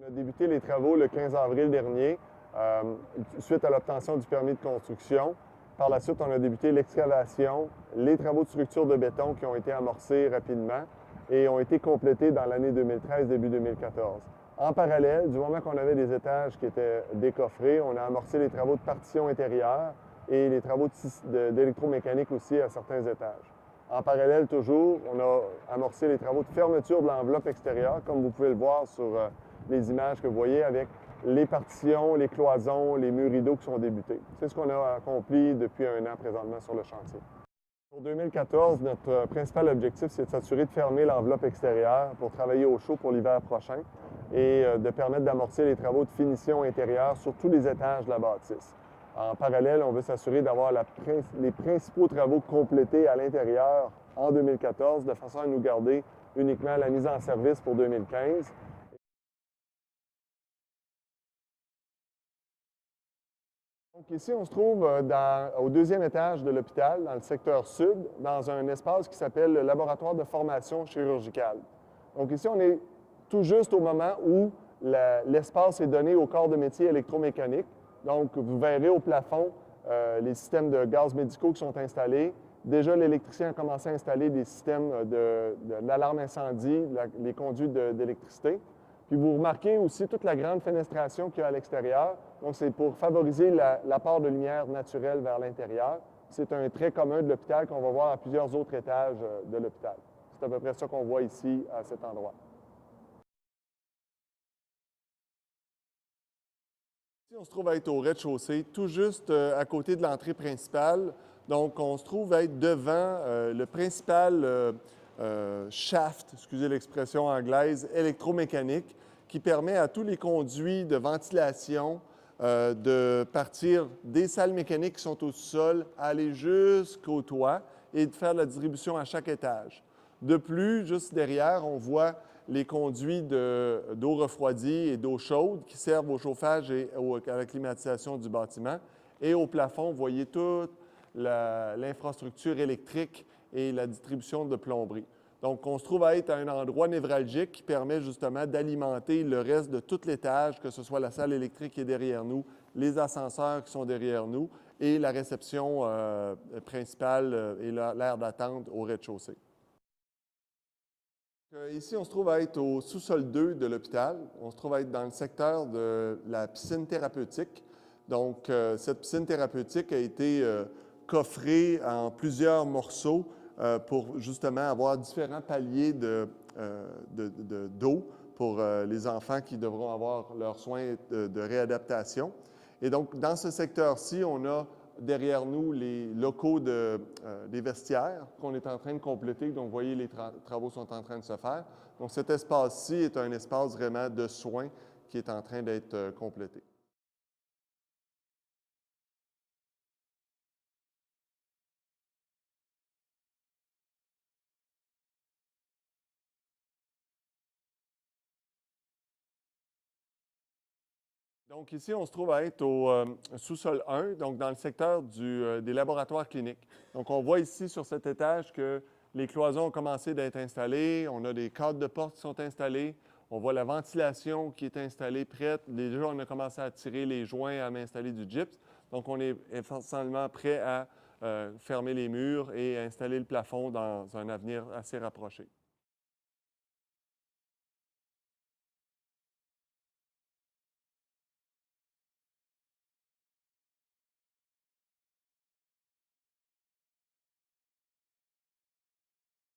On a débuté les travaux le 15 avril dernier, suite à l'obtention du permis de construction. Par la suite, on a débuté l'excavation, les travaux de structure de béton qui ont été amorcés rapidement et ont été complétés dans l'année 2013, début 2014. En parallèle, du moment qu'on avait des étages qui étaient décoffrés, on a amorcé les travaux de partition intérieure et les travaux d'électromécanique aussi à certains étages. En parallèle, toujours, on a amorcé les travaux de fermeture de l'enveloppe extérieure, comme vous pouvez le voir sur les images que vous voyez avec les partitions, les cloisons, les murs rideaux qui sont débutés. C'est ce qu'on a accompli depuis un an présentement sur le chantier. Pour 2014, notre principal objectif, c'est de s'assurer de fermer l'enveloppe extérieure pour travailler au chaud pour l'hiver prochain et de permettre d'amorcer les travaux de finition intérieure sur tous les étages de la bâtisse. En parallèle, on veut s'assurer d'avoir les principaux travaux complétés à l'intérieur en 2014, de façon à nous garder uniquement la mise en service pour 2015. Donc ici, on se trouve au deuxième étage de l'hôpital, dans le secteur sud, dans un espace qui s'appelle le laboratoire de formation chirurgicale. Donc ici, on est tout juste au moment où l'espace est donné au corps de métier électromécanique. Donc, vous verrez au plafond les systèmes de gaz médicaux qui sont installés. Déjà, l'électricien a commencé à installer des systèmes d'alarme incendie, les conduits d'électricité. Puis vous remarquez aussi toute la grande fenestration qu'il y a à l'extérieur. Donc, c'est pour favoriser l'apport de lumière naturelle vers l'intérieur. C'est un trait commun de l'hôpital qu'on va voir à plusieurs autres étages de l'hôpital. C'est à peu près ça qu'on voit ici, à cet endroit. Ici, on se trouve à être au rez-de-chaussée, tout juste à côté de l'entrée principale. Donc, on se trouve à être devant le principal shaft, excusez l'expression anglaise, électromécanique, qui permet à tous les conduits de ventilation de partir des salles mécaniques qui sont au sol, aller jusqu'au toit et de faire la distribution à chaque étage. De plus, juste derrière, on voit les conduits d'eau refroidie et d'eau chaude qui servent au chauffage et à la climatisation du bâtiment. Et au plafond, vous voyez toute l'infrastructure électrique et la distribution de plomberie. Donc, on se trouve à être à un endroit névralgique qui permet justement d'alimenter le reste de tout l'étage, que ce soit la salle électrique qui est derrière nous, les ascenseurs qui sont derrière nous et la réception principale et l'aire d'attente au rez-de-chaussée. Ici, on se trouve à être au sous-sol 2 de l'hôpital. On se trouve à être dans le secteur de la piscine thérapeutique. Donc, cette piscine thérapeutique a été coffrée en plusieurs morceaux pour justement avoir différents paliers d'eau pour les enfants qui devront avoir leurs soins de réadaptation. Et donc, dans ce secteur-ci, on a derrière nous les locaux des vestiaires qu'on est en train de compléter. Donc, vous voyez, les travaux sont en train de se faire. Donc, cet espace-ci est un espace vraiment de soins qui est en train d'être complété. Donc ici, on se trouve à être au sous-sol 1, donc dans le secteur des laboratoires cliniques. Donc on voit ici sur cet étage que les cloisons ont commencé d'être installées, on a des cadres de porte qui sont installés, on voit la ventilation qui est installée, prête. Déjà, on a commencé à tirer les joints, à m'installer du gypse. Donc on est essentiellement prêt à fermer les murs et installer le plafond dans un avenir assez rapproché.